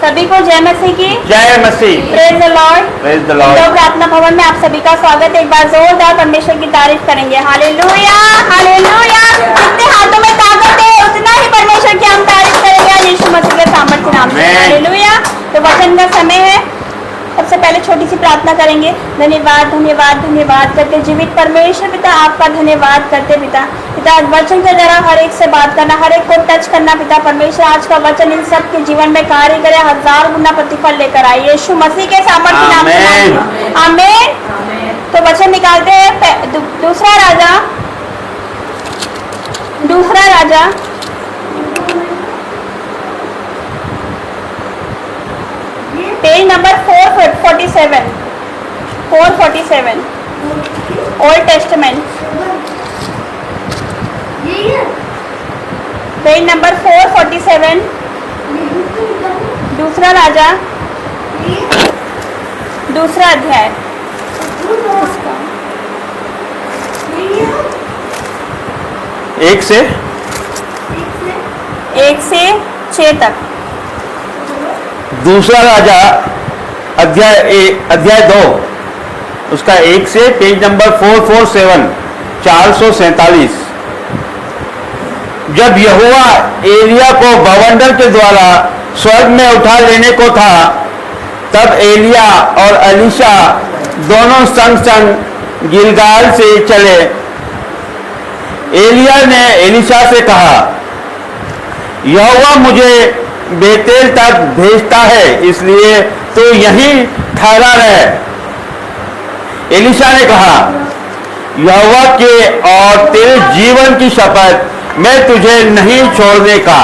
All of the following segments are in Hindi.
सभी को जय मसीह की। जय मसीह। Praise the Lord. Praise the Lord. प्रार्थना भवन में आप सभी का स्वागत है। एक बार जोरदार परमेश्वर की तारीफ करेंगे। Hallelujah hallelujah. जितने हाथों में ताकत है उतना ही परमेश्वर की हम तारीफ करेंगे यीशु मसीह के सामर्थ्य नाम से। हालेलुया। तो वचन का समय है। सबसे पहले छोटी सी प्रार्थना करेंगे। धन्यवाद धन्यवाद धन्यवाद करते जीवित परमेश्वर पिता, आपका धन्यवाद करते पिता। पिता वचन के द्वारा हर एक से बात करना, हर एक को टच करना पिता परमेश्वर। आज का वचन इन सब के जीवन में कार्य करे, 1000 गुना प्रतिफल लेकर आए यीशु मसीह के सामर्थ्य नाम से। आमीन। तो वचन निकालते हैं। दूसरा राजा page number 447 Old Testament, page number 447 दूसरा राजा दूसरा अध्याय 1 से 6 तक। दूसरा राजा अध्याय 2 उसका 1 से पेज नंबर 447 447। जब यहोवा एलिया को बवंडर के द्वारा स्वर्ग में उठा लेने को था, तब एलिया और एलीशा दोनों संग संग गिलगाल से चले। एलिया ने एलीशा से कहा, यहोवा मुझे बेतेल तक भेजता है, इसलिए तो यहीं ठहरा रहे। एलीशा ने कहा, यहोवा के और तेरे जीवन की शपथ, मैं तुझे नहीं छोड़ने का।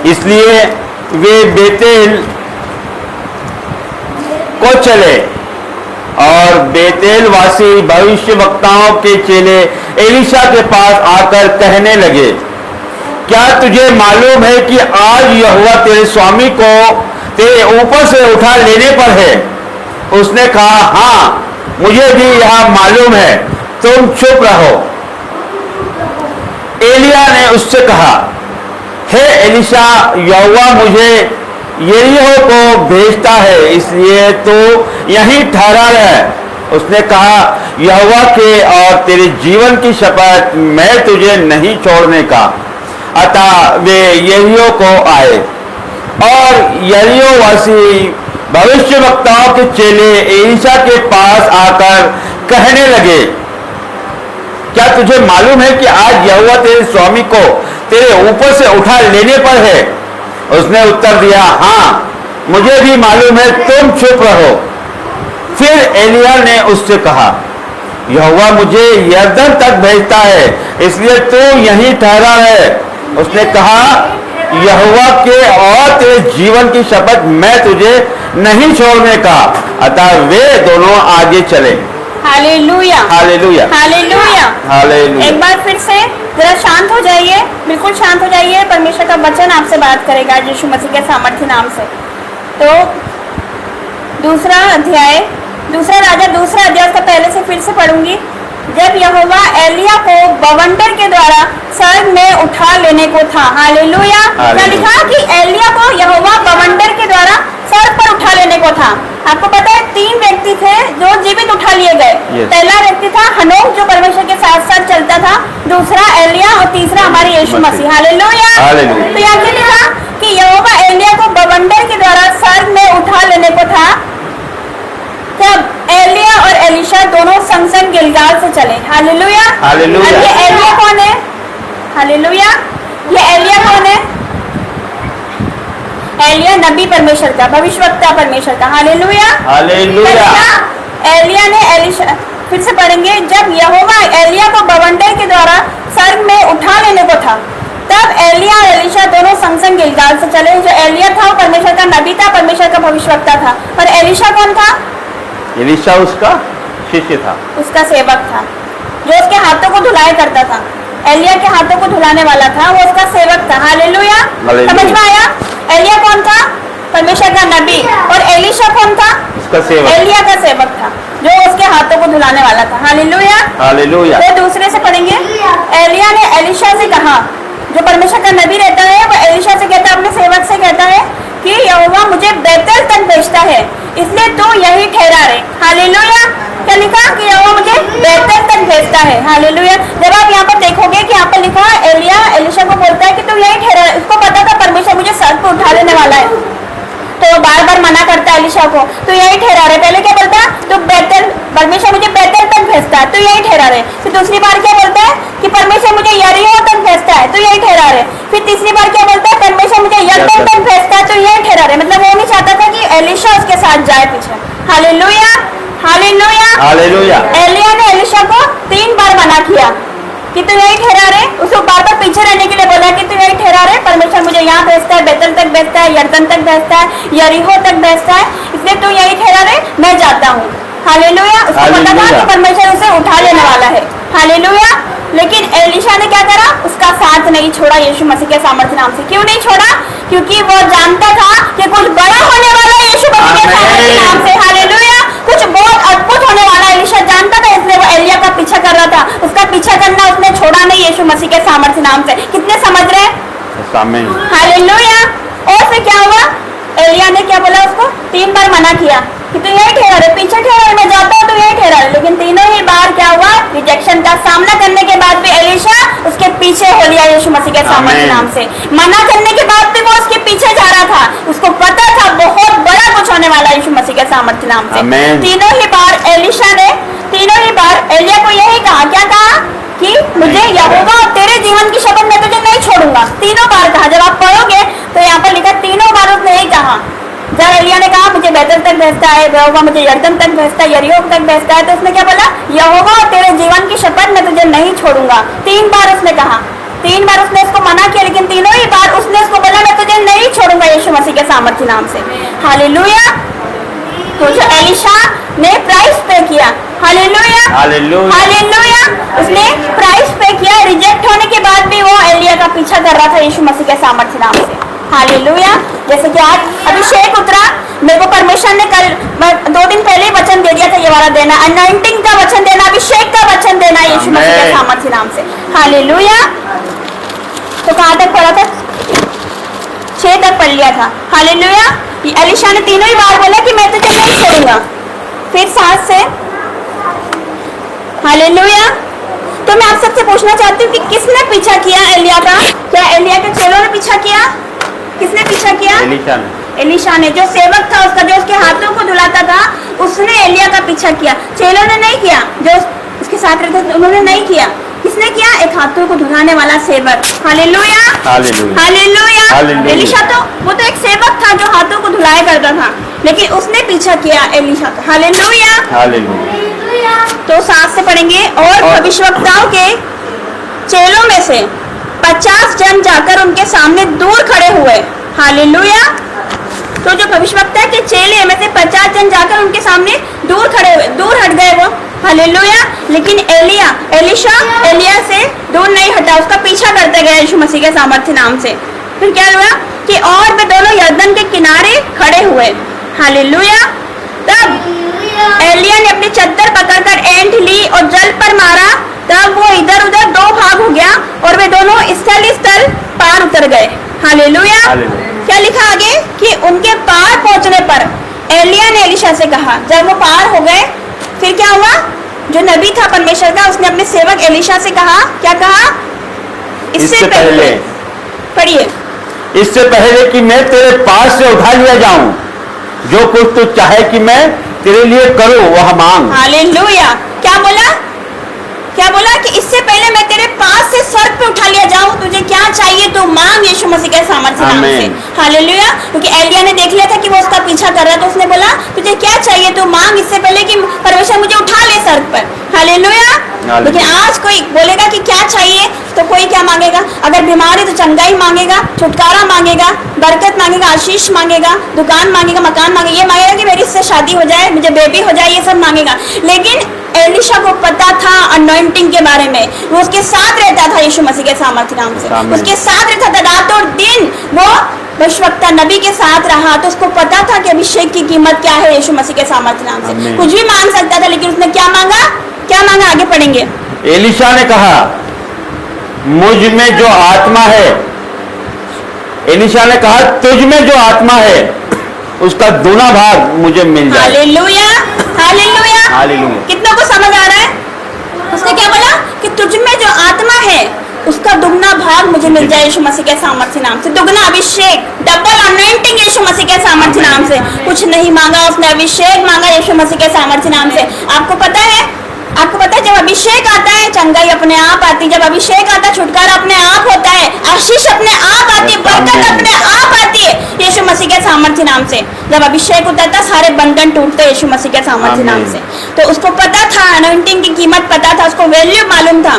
इसलिए वे बेतेल को चले और बेतेल वासी भविष्यवक्ताओं के चेले एलीशा के पास आकर कहने लगे, क्या तुझे मालूम है कि आज यहोवा तेरे स्वामी को तेरे ऊपर से उठा लेने पर है? उसने कहा, हाँ मुझे भी यह मालूम है, तुम चुप रहो। एलिया ने उससे कहा, हे एलीशा, यहोवा मुझे यरीहो को भेजता है, इसलिए तो यहीं ठहरा रहे। उसने कहा, यहोवा के और तेरे जीवन की शपथ, मैं तुझे नहीं छोड़ने का। अतः वे यरीहो को आए और यरीहो वासी भविष्यवक्ताओं के चेले एलीशा के पास आकर कहने लगे, क्या तुझे मालूम है कि आज यहोवा तेरे स्वामी को तेरे ऊपर से उठा लेने पर है? उसने उत्तर दिया, हाँ मुझे भी मालूम है, तुम चुप रहो। फिर एलिया ने उससे कहा, यहोवा मुझे यरदन तक भेजता है, इसलिए तू यहीं ठहरा है। उसने कहा, यहोवा के और तेरे जीवन की शपथ, मैं तुझे नहीं छोड़ने का। अतः वे दोनों आगे चले। Hallelujah hallelujah hallelujah hallelujah. एक बार फिर से जरा शांत हो जाइए, बिल्कुल शांत हो जाइए। परमेश्वर का वचन आपसे बात करेगा यीशु मसीह के सामर्थ्य नाम से। तो दूसरा राजा दूसरा अध्याय का पहले से फिर से पढ़ूंगी। जब यहोवा एलिया को बवंडर के द्वारा स्वर्ग में उठा लेने को था। हालेलुया। क्या लिखा कि एलिया को यहोवा बवंडर के द्वारा स्वर्ग पर उठा लेने को था। आपको पता है 3 व्यक्ति थे जो जीवित उठा लिए गए। पहला व्यक्ति था हनोक, जो परमेश्वर के साथ साथ चलता था। दूसरा एलिया और तीसरा हमारे यीशु मसीह। हालेलुया। तो यहाँ क्या लिखा कि यहोवा एलिया को बवंडर के द्वारा स्वर्ग में उठा लेने को था, तब एलिया और एलीशा दोनों संग संग गिलगाल से चले। हालेलुया। हालेलुया। ये एलिया कौन है? हालेलुया। ये एलिया कौन है? एलिया नबी परमेश्वर का, भविष्यवक्ता परमेश्वर का। Hallelujah hallelujah. एलिया ने एलीशा, फिर से पढ़ेंगे। जब यहोवा एलिया को बवंडर के द्वारा स्वर्ग में उठा लेने को था, तब एलिया और एलीशा दोनों संग संग गिलगाल से चले। जो एलिया था वो परमेश्वर का नबी था, परमेश्वर का भविष्यवक्ता था। और एलीशा कौन था? एलीशा उसका शिष्य था, उसका सेवक था, जो उसके हाथों को धुलाई करता था। एलिया के हाथों को धुलाने वाला था, वो उसका सेवक था। हालेलुया। समझ में आया? एलिया कौन था? परमेश्वर का नबी। और एलीशा कौन था? उसका सेवक, एलिया का सेवक था, जो उसके हाथों को धुलाने वाला था। Hallelujah hallelujah. तो दूसरे से पढ़ेंगे। एलिया ने एलीशा से कहा, जो परमेश्वर का नबी रहता है वो एलीशा से कहता है, अपने सेवक से कहता है इसलिए तू यही ठहरा रहे। हालेलुया। क्या लिखा कि यहोवा मुझे बेतल तक भेजता है। हालेलुया। जब आप यहाँ पर देखोगे कि यहाँ पर लिखा एलिया एलिशा को बोलता है कि तू यही ठहरा रहे। उसको पता था परमेश्वर मुझे सर पे उठा लेने वाला है, तो वो बार बार मना करता है एलिशा को, तो यही ठहरा रहे। पहले क्या बोलता है, तो बेतल, परमेश्वर मुझे बेतल तक भेजता है, तो यही ठहरा रहे। फिर दूसरी बार क्या बोलता है कि परमेश्वर मुझे यरीहो तक भेजता है, तो यही ठहरा रहे। फिर तीसरी बार क्या बोलता है, परमेश्वर मुझे यरदन तक भेजता है, तो यही ठहरा रहे। मतलब वो नहीं चाहता था कि एलिशा उसके साथ जाए पीछे। Hallelujah, hallelujah, hallelujah. एलिया ने एलिशा को 3 बार मना किया कि तू यही ठहरा रहे। उसको बार बार पीछे रहने के लिए बोला कि तू यही ठहरा रहे, परमेश्वर मुझे यहाँ भेजता है, बेतल तक भेजता है, यरदन तक भेजता है, यरीहो तक भेजता है, इसलिए तू यही ठहरा रहे, मैं जाता हूँ। हालेलुया। उसको पता था कि परमेश्वर उसे उठा लेने वाला है। हालेलुया। लेकिन एलिशा ने क्या करा, उसका साथ नहीं छोड़ा यीशु मसीह के सामर्थ्य नाम से। क्यों नहीं छोड़ा? क्योंकि वो जानता था कि कुछ बड़ा होने वाला है यीशु मसीह के सामर्थ्य नाम से। हालेलुया। कुछ बहुत अद्भुत होने वाला है, एलिशा जानता था, इसलिए वो एलिया का पीछा कर रहा था। उसका पीछा करना उसने छोड़ा नहीं यीशु मसीह के सामर्थ्य नाम से। कितने समझ रहे हैं? हालेलुया। और फिर क्या हुआ, एलिया ने क्या बोला, उसको 3 बार मना किया कि तू यही ठहरा रहे, पीछे ठहरा रहे, मैं जाता हूँ, तू यही ठहरा रहे। लेकिन तीनों ही बार क्या हुआ, रिजेक्शन का सामना करने के बाद भी एलिशा उसके पीछे हो लिया यीशु मसीह के सामर्थ्य नाम से। मना करने के बाद भी वो उसके पीछे जा रहा था। उसको पता था बहुत बड़ा कुछ होने वाला है यीशु मसीह के सामर्थ्य नाम से। तीनों ही बार एलिशा ने, तीनों ही बार एलिया को यही कहा, क्या कहा कि मुझे यहोवा और तेरे जीवन की शपथ मैं तुझे नहीं छोड़ूंगा। तीनों बार कहा। जब आप पढ़ोगे तो यहाँ पर लिखा तीनों बार उसने यही कहा। जब एलिया ने कहा मुझे बेतल तक भेजता है, यहोवा मुझे यरदन तक भेजता है, यरीहो तक भेजता है, तो उसने क्या बोला, यहोवा और तेरे जीवन की शपथ मैं तुझे नहीं छोड़ूंगा। 3 बार उसने कहा। 3 बार उसने इसको मना किया, लेकिन तीनों ही बार उसने इसको बोला मैं तुझे नहीं छोड़ूंगा यीशु मसीह के सामर्थ्य नाम से। हालेलुया। तो जो एलिशा ने प्राइस पे किया, हालेलुया, हालेलुया, हालेलुया, उसने प्राइस पे किया। रिजेक्ट होने के बाद भी वो एलिया का पीछा कर रहा था यीशु मसीह के सामर्थ्य नाम से। हालेलुया। जैसे कि आज अभिषेक उतरा, मेरे को परमेश्वर ने कल 2 दिन पहले ही वचन दे दिया था, ये वाला देना, अनॉइंटिंग का वचन देना, अभिषेक का वचन देना यीशु मसीह के सामर्थ्य नाम से। हालेलुया। तो कहाँ तक पढ़ा था? 6 तक पढ़ लिया था। हालेलुया। एलिशा ने तीनों ही बार बोला कि मैं तुझे नहीं छोड़ूंगा। फिर 7 से, हालेलुया। तो मैं आप सबसे पूछना चाहती हूँ कि किसने पीछा किया एलिया का? क्या एलिया के चेलों ने पीछा किया? किसने पीछा किया? एलिशा ने। एलिशा ने, जो सेवक था उसका, जो उसके हाथों को धुलाता था, उसने एलिया का पीछा किया। चेलों ने नहीं किया, जो उसके साथ रहते थे उन्होंने नहीं किया। किसने किया? एक हाथों को धुलाने वाला सेवक। Hallelujah, hallelujah, hallelujah. Hallelujah. Elisha तो वो तो एक सेवक था जो हाथों को धुलाया करता था, लेकिन उसने पीछा किया एलिशा का। Hallelujah, hallelujah. तो 7 से पढ़ेंगे। और भविष्यवक्ताओं के चेलों में से 50 जन जाकर उनके सामने दूर खड़े हुए। हालेलुया। तो जो भविष्यवक्ता के चेले में से 50 जन जाकर उनके सामने दूर खड़े हुए, दूर हट गए वो। हालेलुया। लेकिन एलिशा एलिया से दूर नहीं हटा, उसका पीछा करते गए यीशु मसीह के सामर्थ्य नाम से। फिर क्या हुआ कि और वे दोनों यरदन के किनारे खड़े हुए। हालेलुया। तब एलिया ने अपनी चद्दर पकड़कर एंठ ली और जल पर मारा। तब वो इधर उधर 2 भाग हो गया और वे दोनों स्थल पार उतर गए। हालेलुया। क्या लिखा आगे कि उनके पार पहुंचने पर एलिया ने एलिशा से कहा, जब वो पार हो गए फिर क्या हुआ, जो नबी था परमेश्वर का, उसने अपने सेवक एलिशा से कहा, क्या कहा? इससे पहले पढ़िए, इससे पहले कि मैं तेरे पास से उठा लिया जाऊं, जो कुछ तू चाहे कि मैं तेरे लिए करूं वह मांग। हालेलुया। क्या बोला? क्या बोला कि इससे पहले मैं तेरे पास से सर पे उठा लिया जाऊं, तुझे क्या चाहिए तो मांग यीशु मसीह के सामर्थ्य नाम से। हालेलुया। क्योंकि एलिया ने देख लिया था कि वो उसका पीछा कर रहा है, तो उसने बोला तुझे क्या चाहिए तो मांग, इससे पहले कि परमेश्वर मुझे उठा ले सर पर। हालेलुया। लेकिन आज कोई बोलेगा कि क्या चाहिए तो कोई क्या मांगेगा? अगर बीमार है तो चंगाई मांगेगा, छुटकारा मांगेगा, बरकत मांगेगा, आशीष मांगेगा, दुकान मांगेगा, मकान मांगेगा, ये मांगेगा कि मेरी इससे शादी हो जाए, मुझे बेबी हो जाए, ये सब मांगेगा। लेकिन एलिशा को पता था अनॉइंटिंग के बारे में, वो उसके साथ रहता था यीशु मसीह के सामर्थ्य नाम से, उसके साथ रहता था रात और दिन। वो भविष्यवक्ता नबी के साथ रहा, तो उसको पता था कि अभिषेक की कीमत क्या है यीशु मसीह के सामर्थ्य नाम से। कुछ भी मांग सकता था, लेकिन उसने क्या मांगा? क्या मांगा? आगे पढ़ेंगे। एलिशा ने कहा, मुझ में जो आत्मा है, एलिशा ने कहा तुझ में जो आत्मा है उसका दूना भाग मुझे मिल जाए। Hallelujah, hallelujah. हालेलुया। कितना को समझ आ रहा है? उसने क्या बोला कि तुझ में जो आत्मा है उसका दुगना भाग मुझे मिल जाए यीशु मसीह के सामर्थ्य नाम से। दुगना अभिषेक, डबल अनॉइंटिंग यीशु मसीह के सामर्थ्य नाम से। कुछ नहीं मांगा उसने, अभिषेक मांगा यीशु मसीह के सामर्थ्य नाम से। आपको पता है जब अभिषेक आता है चंगाई अपने आप आती, जब अभिषेक आता है छुटकारा अपने आप होता है, आशीष अपने आप आती है, बरकत अपने आप आती है यीशु मसीह के सामर्थ्य नाम से। जब अभिषेक उतरता सारे बंधन टूटते यीशु मसीह के सामर्थ्य नाम से। तो उसको पता था, अनॉइंटिंग की कीमत पता था, उसको वैल्यू मालूम था।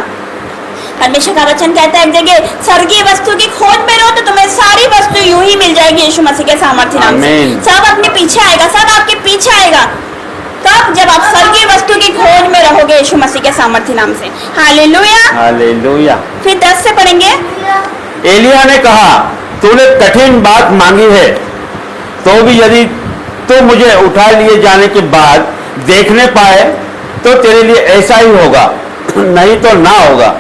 परमेश्वर का वचन कहता है एक जगह, स्वर्गीय वस्तु की खोज में रहो तो तुम्हें सारी वस्तु यूं ही मिल जाएगी यीशु मसीह के सामर्थ्य नाम से। सब अपने पीछे आएगा, सब आपके पीछे आएगा। तब जब आप स्वर्गीय वस्तु की खोज में रहोगे यीशु मसीह के सामर्थ्य नाम से। Hallelujah, hallelujah. फिर 10 से पढ़ेंगे। एलिया ने कहा, तूने कठिन बात मांगी है, तो भी यदि तू मुझे उठा लिए जाने के बाद देखने पाए तो तेरे लिए ऐसा ही होगा, नहीं तो ना होगा।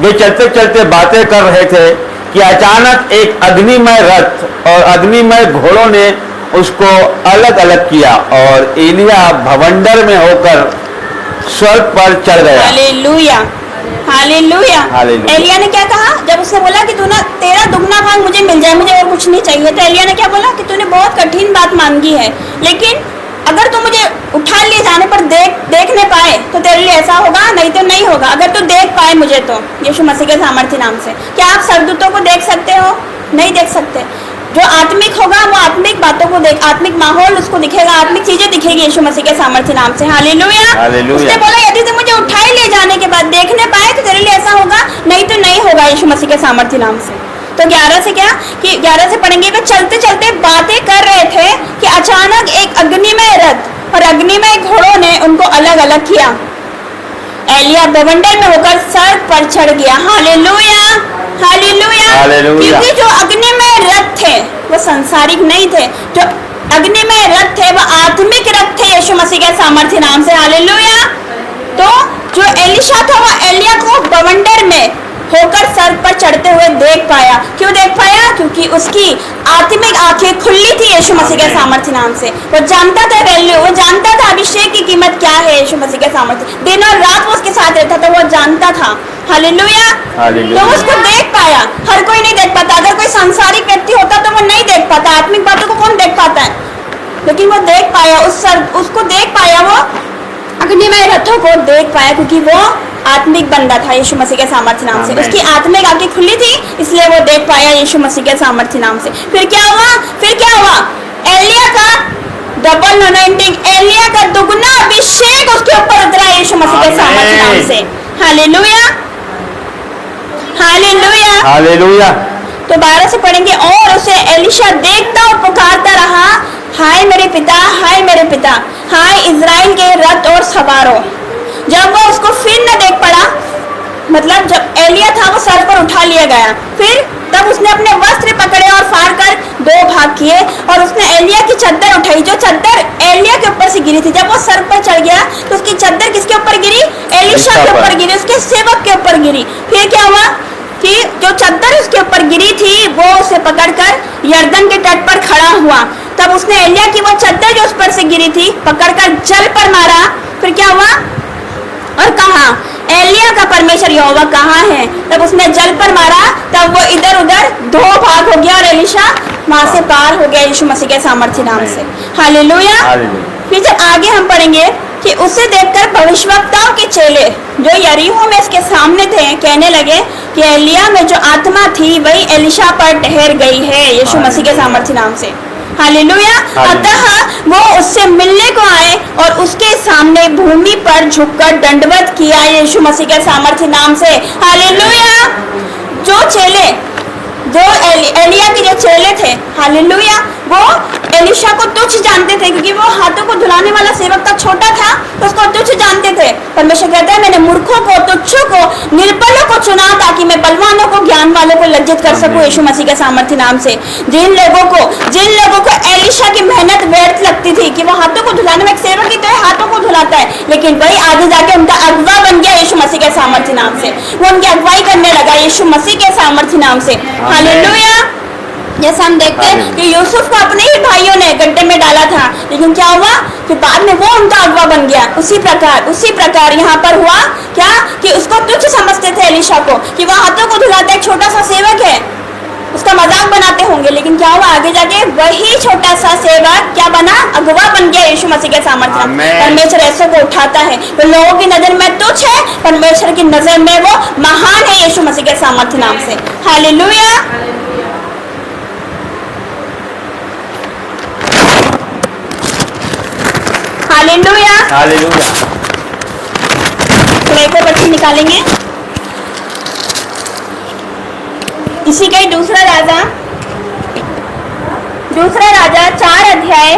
वे चलते चलते बातें कर रहे थे कि अचानक एक अग्निमय रथ और अग्निमय घोड़ों ने उसको अलग अलग किया और एलिया भवंडर में होकर स्वर्ग पर चढ़ गया। Hallelujah, hallelujah. हालेलुया। एलिया ने क्या कहा जब उसने बोला कि तूने तेरा दुगना भाग मुझे मिल जाए, मुझे और कुछ नहीं चाहिए, तो एलिया ने क्या बोला कि तूने बहुत कठिन बात मांगी है, लेकिन अगर तू मुझे उठा लिए जाने पर देखने पाए तो तेरे लिए ऐसा होगा, नहीं तो नहीं होगा। अगर तू देख पाए मुझे तो यीशु मसीह के सामर्थ्य नाम से। क्या आप स्वर्गदूतों को देख सकते हो? नहीं देख सकते। जो आत्मिक होगा वो आत्मिक बातों को देख, आत्मिक माहौल उसको दिखेगा, आत्मिक चीजें दिखेगी यीशु मसीह के सामर्थ्य नाम से। Hallelujah, hallelujah. उसने बोला यदि तू मुझे उठाए ले जाने के बाद देखने पाए तो तेरे लिए ऐसा होगा, नहीं तो नहीं होगा यीशु मसीह के सामर्थ्य नाम से। तो 11 से क्या कि 11 से पढ़ेंगे कि चलते चलते बातें कर रहे थे कि अचानक एक अग्निमय रथ और अग्निमय घोड़ों ने उनको अलग अलग किया। एलिया बवंडर में होकर स्वर्ग पर चढ़ गया। Hallelujah, hallelujah. हालेलुया। क्योंकि जो अग्निमय रथ थे वो संसारिक नहीं थे, जो अग्निमय रथ थे वो आत्मिक रथ थे यीशु मसीह के सामर्थ्य नाम से। हालेलुया। तो जो एलिशा था वो एलिया को बवंडर में होकर स्वर्ग पर चढ़ते हुए देख पाया। क्यों देख पाया? क्योंकि उसकी आत्मिक आंखें खुली थी यीशु मसीह के सामर्थ्य नाम से। वो जानता था वैल्यू, वो जानता था अभिषेक की कीमत क्या है यीशु मसीह के सामर्थ्य। दिन और रात वो उसके साथ रहता था, वो जानता था। हालेलुया। तो वो उसको देख पाया। हर कोई नहीं देख पाता। अगर कोई सांसारिक व्यक्ति होता तो वो नहीं देख पाता। आत्मिक बातों को कौन देख पाता है? लेकिन वो देख पाया, उसको देख पाया, वो अग्निमय रथों को देख पाया, क्योंकि वो आत्मिक बंदा था यीशु मसीह के सामर्थ्य नाम से। उसकी आत्मिक आंखें खुली थी, इसलिए वो देख पाया यीशु मसीह के सामर्थ्य नाम से। फिर क्या हुआ? एलिया का डबल अनॉइंटिंग, एलिया का दुगना अभिषेक उसके ऊपर उतरा यीशु मसीह के सामर्थ्य नाम से। Hallelujah, hallelujah, hallelujah. तो 12 से पढ़ेंगे। और उसे एलिशा देखता और पुकारता रहा, हाय मेरे पिता, हाय मेरे पिता, हाय इज़राइल के रथ और सवारों। जब वो उसको फिर न देख पड़ा, मतलब जब एलिया था वो सर पर उठा लिया गया, फिर तब उसने अपने वस्त्र पकड़े और फाड़ कर 2 भाग किए और उसने एलिया की चद्दर उठाई, जो चद्दर एलिया के ऊपर से गिरी थी। जब वो सर पर चढ़ गया तो उसकी चद्दर किसके ऊपर गिरी? एलिशा के ऊपर गिरी, उसके सेवक के ऊपर गिरी। फिर क्या हुआ कि जो चद्दर उसके ऊपर गिरी थी वो उसे पकड़कर यर्दन के तट पर खड़ा हुआ। तब उसने एलिया की वो चद्दर जो उस पर से गिरी थी पकड़कर जल पर मारा। फिर क्या हुआ? और कहा, एलिया का परमेश्वर यहोवा कहाँ है? तब उसने जल पर मारा, तब वो इधर उधर 2 भाग हो गया और एलिशा वहां से पार हो गया यीशु मसीह के सामर्थ्य नाम से। हालेलुया। फिर जब आगे हम पढ़ेंगे कि उसे देखकर भविष्यवक्ताओं के चेले जो यरीहो में इसके सामने थे कहने लगे कि एलिया में जो आत्मा थी वही एलिशा पर ठहर गई है यीशु मसीह के सामर्थ्य नाम से। हालेलुया। अतः वो उससे मिलने को आए और उसके सामने भूमि पर झुककर दंडवत किया यीशु मसीह के सामर्थ्य नाम से। हालेलुया। जो चेले, जो एलिया के जो चेले थे, हालेलुया, वो एलिशा को तुच्छ जानते थे, क्योंकि वो हाथों को धुलाने वाला सेवक था, छोटा था, तो उसको तुच्छ जानते थे। परमेश्वर कहता है, मैंने मूर्खों को, तुच्छों को, निर्बलों को चुना ताकि मैं बलवानों को, ज्ञान वालों को लज्जित कर सकूं यीशु मसीह के सामर्थ्य नाम से। जिन लोगों को एलिशा की मेहनत व्यर्थ लगती थी कि वो हाथों को धुलाने में, एक सेवक ही तो है, हाथों को धुलाता है, लेकिन वही आगे जाके उनका अगवा बन गया यीशु मसीह के सामर्थ्य नाम से। वो उनकी अगवाई करने लगा यीशु मसीह के सामर्थ्य नाम से। हालेलुया। जैसा हम देखते हैं हालेलुया। कि यूसुफ को अपने ही भाइयों ने गड्ढे में डाला था, लेकिन क्या हुआ कि बाद में वो उनका अगवा बन गया। उसी प्रकार यहाँ पर हुआ क्या कि उसको तुच्छ समझते थे एलिशा को, कि वह हाथों को धुलाता एक छोटा सा सेवक है, उसका मजाक बनाते होंगे। लेकिन क्या हुआ आगे जाके वही छोटा सा सेवक क्या बना, अगवा बन गया यीशु मसीह के सामर्थ्य। आमीन। परमेश्वर ऐसों को उठाता है, तो लोगों की नजर में तुच्छ है, परमेश्वर की नजर में वो महान है यीशु मसीह के सामर्थ्य नाम से। हालेलुया। हालेलुया। हालेलुया। थोड़ा एक और बच्चे निकालेंगे। इसी का ही दूसरा राजा 4 अध्याय,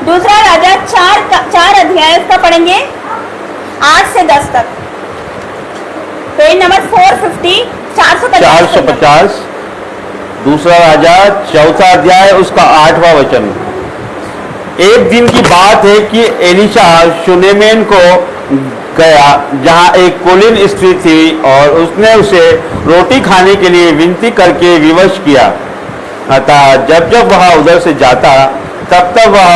दूसरा राजा 4 अध्याय उसका पढ़ेंगे 8 से 10 तक। Page number 450, 450। दूसरा राजा 4 अध्याय उसका 8वां वचन। एक दिन की बात है कि एलिशा शुनेमेन को गया, जहां एक कुलीन स्त्री थी, और उसने उसे रोटी खाने के लिए विनती करके विवश किया। अतः जब जब वह उधर से जाता तब तब वह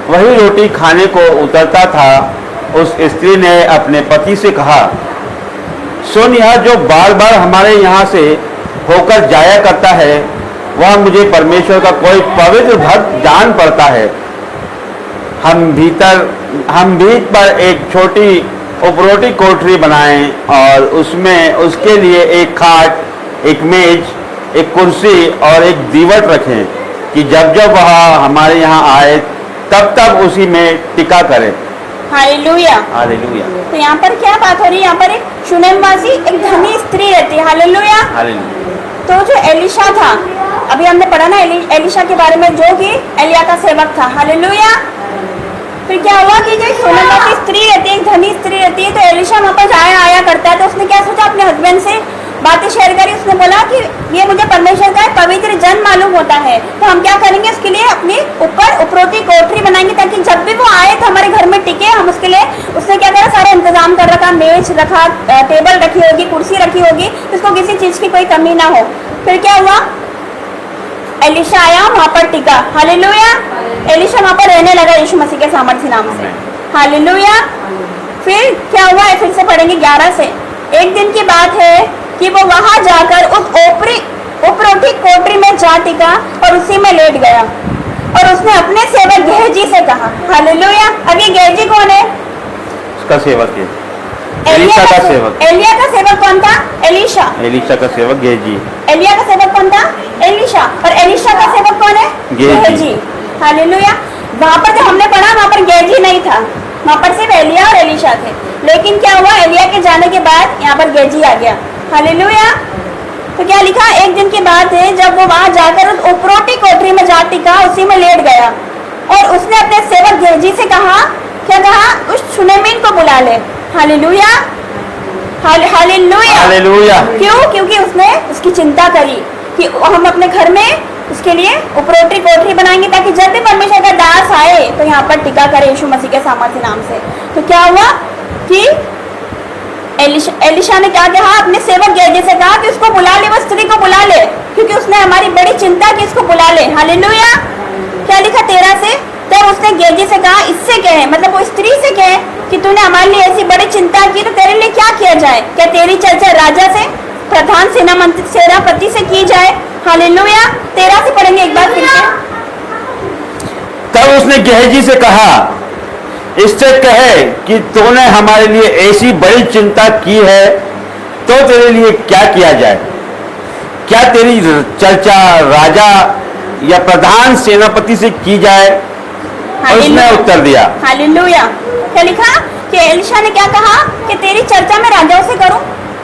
वही रोटी खाने को उतरता था। उस स्त्री ने अपने पति से कहा, सुन, यह जो बार बार हमारे यहाँ से होकर जाया करता है, वह मुझे परमेश्वर का कोई पवित्र भक्त जान पड़ता है। हम भीत पर एक छोटी उपरोटी कोठरी बनाएं और उसमें उसके लिए एक खाट, एक मेज, एक कुर्सी और एक दीवट रखें, कि जब जब वह हमारे यहाँ आए तब तब उसी में टिका करे। हालेलुया। हालेलुया। तो यहाँ पर क्या बात हो रही है, यहाँ पर एक शुनेमवासी एक धनी स्त्री रहती है। हालेलुया। हालेलुया। तो जो एलिशा था, अभी हमने पढ़ा ना एलिशा के बारे में, जो कि एलिया का सेवक था। हालेलुया। फिर क्या हुआ कि जो शुनेमवासी स्त्री रहती है, एक धनी स्त्री रहती है, तो एलिशा वहाँ पर आया करता है। तो उसने क्या सोचा, अपने हस्बैंड से बातें शेयर करी। उसने बोला कि ये मुझे परमेश्वर का पवित्र जन मालूम होता है, तो हम क्या करेंगे, उसके लिए अपनी ऊपर उपरोटी कोठरी बनाएंगे, ताकि जब भी वो आए तो हमारे घर में टिके। हम उसके लिए उसने क्या करा, सारा इंतजाम कर रखा, मेज रखा, टेबल रखी होगी, कुर्सी रखी होगी, तो उसको किसी चीज की कोई कमी ना हो। फिर क्या हुआ, एलिशा आया, वहां पर टिका। हालेलुया। एलिशा वहां पर रहने लगा यीशु मसीह के सामर्थ्य नाम से। हालेलुया। फिर क्या हुआ है, फिर से पढ़ेंगे 11 से। एक दिन की बात है कि वो वहां जाकर उस उपरोटी कोठरी में जा टिका और उसी में लेट गया, और उसने अपने सेवक गेहजी से कहा। हालेलुया। अब ये गेहजी कौन है? उसका सेवक है, एलिया का सेवक। एलिया का सेवक कौन था? एलिशा। एलिशा का सेवक गेहजी। एलिया का सेवक कौन था? एलिशा। और एलिशा का सेवक कौन है? गेहजी। हालेलुया। वहां पर जो हमने पढ़ा, वहां पर गेहजी नहीं था, वहां पर सिर्फ एलिया और एलिशा थे। लेकिन क्या हुआ, एलिया के जाने के बाद यहाँ पर गेहजी आ गया। हालेलुया। तो क्या लिखा, एक दिन की बात है जब वो वहां जाकर उस उपरोटी कोठरी में जा टिका, उसी में लेट गया, और उसने अपने सेवक गेहजी से कहा, क्या कहा, उस शुनेमिन को बुला ले। हालेलुया। हालेलुया। हालेलुया। क्यों? क्योंकि उसने उसकी चिंता करी कि हम अपने घर में उसके लिए उपरोटी कोठरी बनाएंगे, ताकि जब भी परमेश्वर का दास आए तो यहाँ पर टिका करे यीशु मसीह के सामर्थ्य नाम से। तो क्या हुआ कि एलिशा ने क्या कहा, अपने सेवक गेहजी से कहा कि उसको बुला ले, वो स्त्री को बुला ले, क्योंकि उसने हमारी बड़ी चिंता की, इसको बुला ले। हालेलुया। क्या लिखा 13 से, तब उसने गेहजी से कहा, इससे कहे, मतलब वो स्त्री से कहे कि तूने हमारे लिए ऐसी बड़ी चिंता की, तो तेरे लिए क्या किया जाए? क्या तेरी चर्चा राजा से, प्रधान सेनापति से की जाए? हालेलुया। 13 से पढ़ेंगे एक बार फिर से। तब उसने गेहजी से कहा, इससे कहे कि तूने हमारे लिए ऐसी बड़ी चिंता की है, तो तेरे लिए क्या किया जाए? क्या तेरी चर्चा राजा या प्रधान सेनापति से की जाए? उसने उत्तर दिया। हालेलुया। क्या लिखा कि एलिशा ने क्या कहा कि तेरी चर्चा मैं राजाओं से करूं,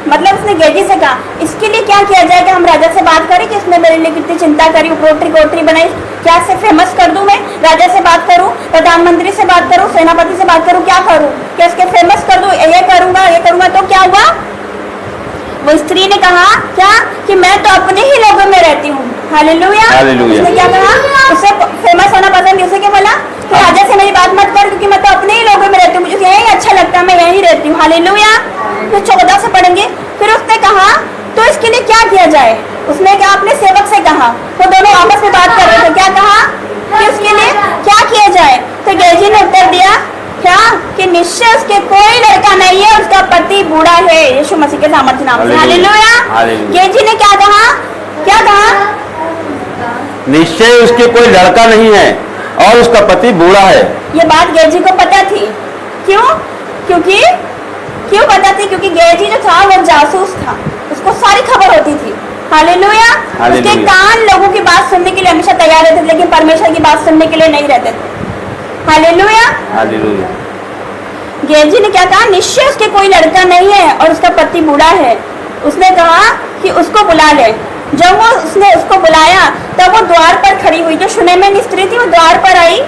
मतलब उसने गेहजी से कहा, इसके लिए क्या किया जाए कि हम राजा से बात करें कि उसने मेरे लिए कितनी चिंता करी, उपरोटी कोठरी बनाई, क्या से फेमस कर दूं मैं? राजा से बात करूं, प्रधानमंत्री से बात करूं, सेनापति से बात करूं, क्या करूं? क्या इसके फेमस कर दूं? ये करूंगा। तो क्या हुआ, वो स्त्री ने कहा क्या कि मैं तो अपने ही लोगों में रहती हूँ। हालेलुया। हालेलुया। उसने क्या कहा, उसे फेमस होना पसंद है। उसे क्या बोला कि राजा से मेरी बात मत कर, क्योंकि मैं तो अपने ही लोगों में रहती हूँ, मुझे यही अच्छा लगता है, मैं यही रहती हूँ। हालेलुया। फिर 14 से पढ़ेंगे। फिर उसने कहा तो इसके लिए क्या किया जाए? उसने क्या अपने सेवक से कहा, वो दोनों आपस में बात कर रहे थे, क्या कहा कि उसके लिए क्या किया जाए? तो गेजी ने उत्तर दिया क्या कि निश्चय उसके कोई लड़का नहीं है, उसका पति बूढ़ा है, यीशु मसीह के सामर्थ्य नाम से। हालेलुया। गेजी ने क्या कहा? क्या कहा? निश्चय उसके कोई लड़का नहीं है और उसका पति बूढ़ा है। ये बात गेजी को पता थी। क्यों? क्यों पता थी? क्योंकि गेजी जो था वो जासूस था, उसको सारी खबर होती थी। हालेलुया। उसके कान लोगों की बात सुनने के लिए हमेशा तैयार रहते थे, लेकिन परमेश्वर की बात सुनने के लिए नहीं रहते थे। हालेलुया। हालेलुया। गेजी ने क्या कहा? निश्चय उसके कोई लड़का नहीं है और उसका पति बूढ़ा है। उसने कहा कि उसको बुला ले। जब उसने उसको बुलाया तब वो द्वार पर खड़ी हुई, जो शूनेमिन स्त्री थी वो द्वार पर आई।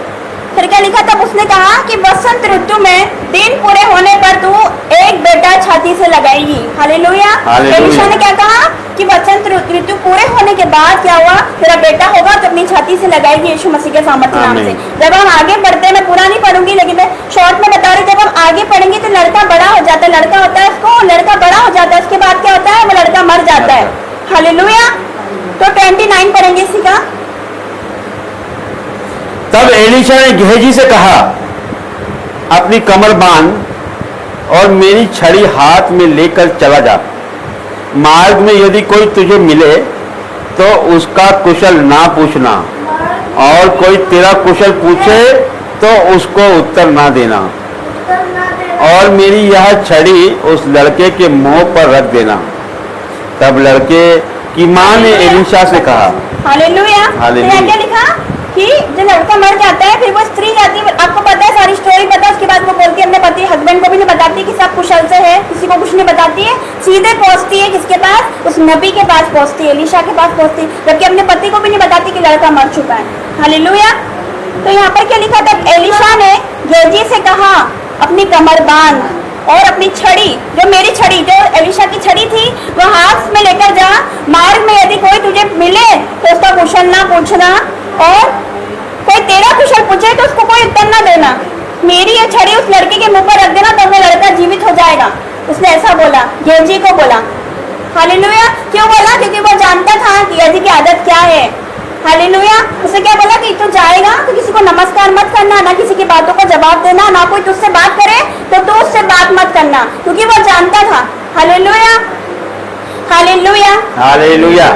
फिर क्या लिखा? तब उसने कहा कि वसंत ऋतु में दिन पूरे होने पर तू एक बेटा छाती से लगाएगी। हालेलुया। एलिशा ने क्या कहा कि वसंत ऋतु पूरे होने के बाद क्या हुआ? तेरा बेटा होगा तो अपनी छाती से लगाएगी, यीशु मसीह के सामर्थ्य नाम से। जब हम आगे बढ़ते हैं, मैं पूरा नहीं पढ़ूंगी लेकिन मैं शॉर्ट में बता रही, जब हम आगे पढ़ेंगे तो लड़का बड़ा हो जाता है, लड़का होता है उसको, लड़का बड़ा हो जाता है, उसके बाद क्या होता है? वो लड़का मर जाता है। हालेलुया। तो 29 पढ़ेंगे इसी का। तब एलीशा ने गेहजी से कहा, अपनी कमर बांध और मेरी छड़ी हाथ में लेकर चला जा। मार्ग में यदि कोई तुझे मिले तो उसका कुशल ना पूछना, और कोई तेरा कुशल पूछे तो उसको उत्तर ना देना, और मेरी यह छड़ी उस लड़के के मुंह पर रख देना। तब लड़के की माँ ने एलीशा से कहा। हालेलुया। क्या लिखा कि जो लड़का मर जाता है फिर वो स्त्री जाती है, आपको पता है सारी स्टोरी पता है। उसके बाद वो बोलती है अपने पति हस्बैंड को भी नहीं बताती कि सब कुशल से है, किसी को कुछ नहीं बताती है, सीधे पहुंचती है किसके पास? उस नबी के पास पहुंचती है, एलीशा के पास पहुंचती है, जबकि अपने पति को भी नहीं बताती कि लड़का मर चुका है। हालेलुया। तो यहाँ पर क्या लिखा था? एलीशा ने गेहजी से कहा, अपनी कमर बांध और अपनी छड़ी, जो मेरी छड़ी, जो एलीशा की छड़ी थी, वो हाथ में लेकर जा। मार्ग में यदि कोई तुझे मिले तो उसका कुशल ना पूछना, और कोई तेरा कुशल पूछे तो उसको कोई उत्तर ना देना। मेरी ये छड़ी उस लड़के के मुंह पर रख देना तो वो लड़का जीवित हो जाएगा। उसने ऐसा बोला, गेहजी को बोला। हालेलुया। क्यों बोला? क्योंकि वो जानता था कि गेहजी की आदत क्या है। हालेलुया। उसे क्या बोला कि तू जाएगा तो किसी को नमस्कार मत करना, ना किसी की बातों को जवाब देना, ना कोई तुझसे बात करे तो तू उससे बात मत करना, क्योंकि वो जानता था। हालेलुया। हालेलुया। हालेलुया।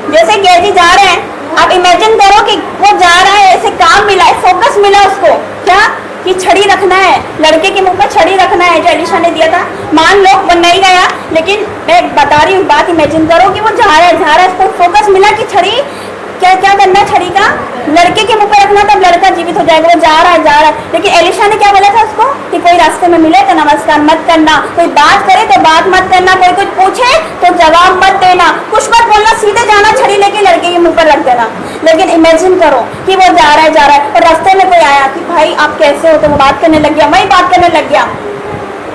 जैसे गेहजी जा रहे हैं, आप इमेजिन करो कि वो जा रहा है, ऐसे काम मिला है, फोकस मिला उसको, क्या कि छड़ी रखना है, लड़के के मुंह पर छड़ी रखना है, जो एलीशा ने दिया था। मान लो वो नहीं गया, लेकिन मैं बता रही हूँ बात, इमेजिन करो कि वो जा रहा है, उसको फोकस मिला कि छड़ी क्या करना है, छड़ी का लड़के के मुंह पर रखना, तब लड़का जीवित हो जाएगा। वो जा रहा है, लेकिन एलीशा ने क्या बोला था उसको कि कोई रास्ते में मिले तो नमस्कार मत करना, कोई बात करे तो बात मत करना, कोई कुछ पूछे तो जवाब मत देना, कुछ मत बोलना, सीधे जाना, छड़ी लेके लड़के के मुंह पर रख देना। लेकिन इमेजिन करो कि वो जा रहा है और रास्ते में कोई आया कि भाई आप कैसे हो, तो वो बात करने लग गया, वही बात करने लग गया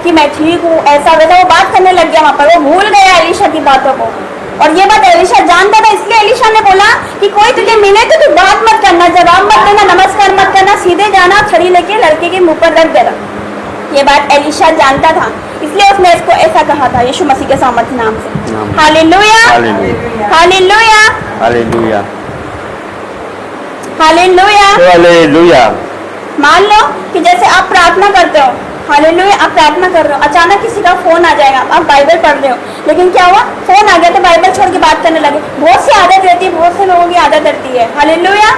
कि मैं ठीक हूँ, ऐसा वैसा, वो बात करने लग गया वहां पर, वो भूल गया एलीशा की बातों को। और ये बात एलीशा जानता था, इसलिए एलीशा ने बोला कि कोई तुझे मिले तो तू बात मत करना, जवाब मत देना, नमस्कार मत करना, सीधे जाना, छड़ी लेके लड़के के मुंह पर रख देना। ये बात एलीशा जानता था, इसलिए उसने इसको ऐसा कहा था, यीशु मसीह के सामर्थ्य नाम से। Hallelujah. Hallelujah. Hallelujah. Hallelujah. Hallelujah. मान लो कि जैसे आप प्रार्थना करते हो, हालेलुया, आप प्रार्थना कर रहे हो, अचानक किसी का फोन आ जाएगा, आप बाइबल पढ़ रहे हो, लेकिन क्या हुआ? फोन आ गया तो बाइबल छोड़ के बात करने लगे। बहुत सी आदत रहती है, बहुत से लोगों की आदत रहती है। हालेलुया।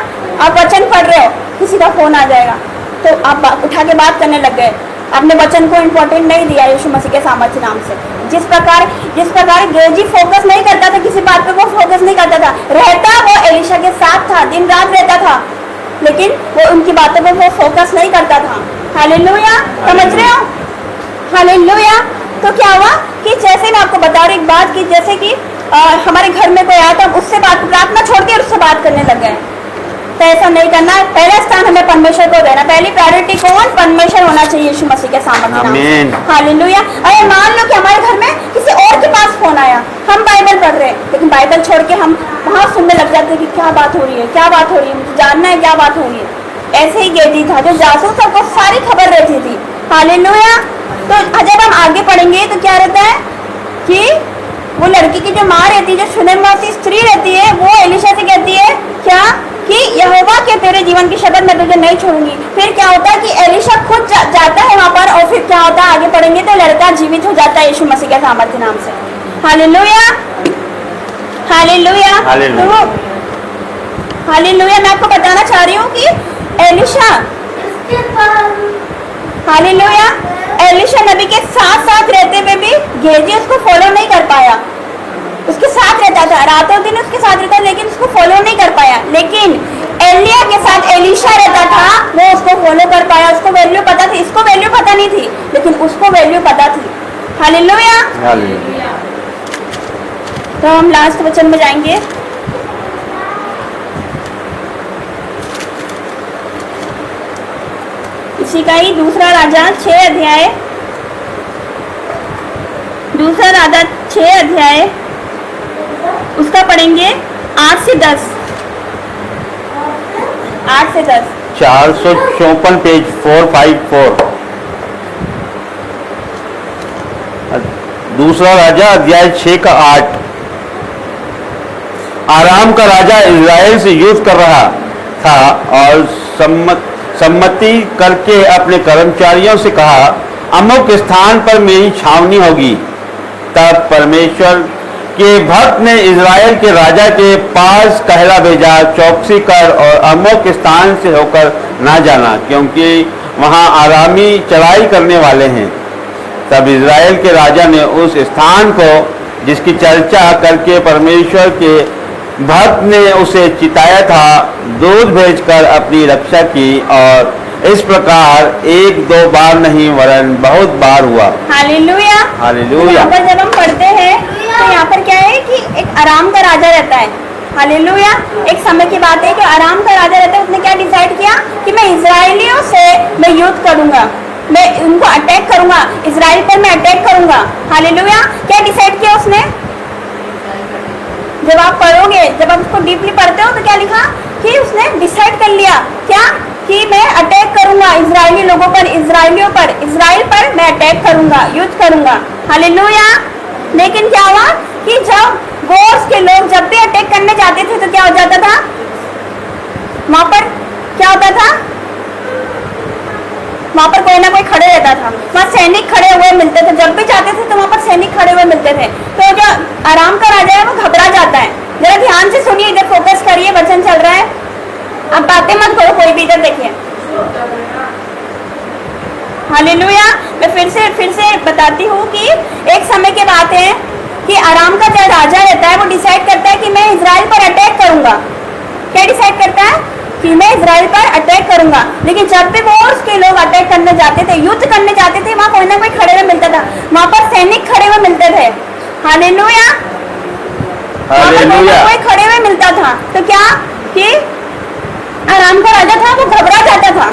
आप वचन पढ़ रहे हो, किसी का फोन आ जाएगा तो आप उठा के बात करने लग गए, आपने वचन को इम्पोर्टेंट नहीं दिया यीशु मसीह के सामर्थ्य नाम से। जिस प्रकार गेहजी फोकस नहीं करता था किसी बात पे, वो फोकस नहीं करता था, रहता वो एलीशा के साथ था, दिन रात रहता था, लेकिन वो उनकी बातों पर वो फोकस नहीं करता था। हालेलुया। समझ रहे हो? हालेलुया। तो क्या हुआ कि जैसे मैं आपको बता रही एक बात कि जैसे कि हमारे घर में कोई आया तो हम उससे बात, प्रार्थना छोड़ के उससे बात करने लग गए, तो ऐसा नहीं करना। पहला स्थान हमें परमेश्वर को देना, पहली प्रायोरिटी कौन? परमेश्वर होना चाहिए यीशु मसीह के सामर्थ्य नाम से। हालेलुया। अरे मान लो कि हमारे घर में किसी और के पास फोन आया, हम बाइबल पढ़ रहे हैं, लेकिन बाइबल छोड़ के हम वहाँ सुनने लग जाते हैं कि क्या बात हो रही है, क्या बात हो रही है, मुझे जानना है क्या बात हो रही है। ऐसे ही गेहजी था, जो जासूस था, को सारी खबर रहती थी। हालेलुया। तो जब हम आगे पढ़ेंगे तो क्या रहता है कि वो लड़की की जो माँ रहती है, जो शूनेमाती स्त्री रहती है, वो एलिशा से कहती है क्या कि यहोवा के तेरे जीवन की शपथ मैं तुझे नहीं छोड़ूंगी। फिर क्या होता है कि एलिशा खुद जाता है वहां पर, और फिर क्या होता है आगे पढ़ेंगे तो लड़का जीवित हो जाता है यीशु मसीह के सामर्थ्य नाम से। Hallelujah, hallelujah. हालेलुया। तो हालेलुया, मैं आपको बताना चाह रही हूँ कि एलिशा, हालेलुया, एलिशा नबी के साथ साथ रहते हुए भी गेहजी उसको फॉलो नहीं कर पाया। उसके साथ रहता था, रातों दिन उसके साथ रहता, लेकिन उसको फॉलो नहीं कर पाया। लेकिन एलिया के साथ एलिशा रहता था, वो उसको फॉलो कर पाया। उसको वैल्यू पता थी, इसको वैल्यू पता नहीं थी, लेकिन उसको वैल्यू पता थी। हालेलुया। हालेलुया। तो हम लास्ट वचन में जाएंगे। इसी का ही दूसरा राजा 6 अध्याय, दूसरा राजा 6 अध्याय उसका पढ़ेंगे 8 से 10, 8 से 10। 454 पेज 454। दूसरा राजा अध्याय 6 का 8। आराम का राजा इज़राइल से युद्ध कर रहा था और सम्मति करके अपने कर्मचारियों से कहा, अमुक स्थान पर मेरी छावनी होगी। तब परमेश्वर के भक्त ने इज़राइल के राजा के पास कहला भेजा, चौकसी कर और अमुक स्थान से होकर ना जाना, क्योंकि वहां आरामी चढ़ाई करने वाले हैं। तब इज़राइल के राजा ने उस स्थान को, जिसकी चर्चा करके परमेश्वर के भक्त ने उसे चिताया था, दूत भेजकर अपनी रक्षा की, और इस प्रकार एक दो बार नहीं वरन बहुत बार हुआ। Hallelujah, hallelujah. यहाँ पर जब हम पढ़ते हैं तो यहाँ पर क्या है कि एक आराम का राजा रहता है। हालेलुया। एक समय की बात है कि आराम का राजा रहता है, उसने क्या डिसाइड किया कि मैं इजराइलियों से मैं युद्ध करूंगा, मैं उनको अटैक करूंगा, इजराइल पर मैं अटैक करूंगा। हालेलुया। क्या डिसाइड किया उसने? जब आप पढ़ोगे, जब आप उसको डीपली पढ़ते हो तो क्या लिखा कि उसने डिसाइड कर लिया क्या कि मैं अटैक करूंगा इजरायली लोगों पर, इजरायलियों पर, इजराइल पर मैं अटैक करूंगा, युद्ध करूंगा। हालेलुया। लेकिन क्या हुआ कि जब गोस के लोग जब भी अटैक करने जाते थे तो क्या हो जाता था? वहां पर क्या होता था? वहां पर कोई ना कोई खड़े रहता था, वहां सैनिक खड़े हुए मिलते थे। जब भी जाते थे तो वहां पर सैनिक खड़े हुए मिलते थे। तो जो आराम का राजा है वो घबरा जाता है। जरा ध्यान से सुनिए, इधर फोकस करिए, वचन चल रहा है। अब बातें मत करो, कोई भी इधर देखिए। हालेलुया। मैं फिर से बताती हूँ कि एक समय की बात है कि आराम का जो राजा रहता है वो डिसाइड करता है कि मैं इजराइल पर अटैक करूंगा। क्या डिसाइड करता है? कि मैं इजराइल पर अटैक करूंगा। लेकिन जब भी वो उसके लोग अटैक करने जाते थे, युद्ध करने जाते थे, वहां कोई ना कोई खड़े हुए मिलता था, वहां पर सैनिक खड़े हुए मिलते थे। हालेलुया। वहां पर कोई ना कोई खड़े हुए मिलता था। तो क्या कि आराम का राजा था वो घबरा जाता था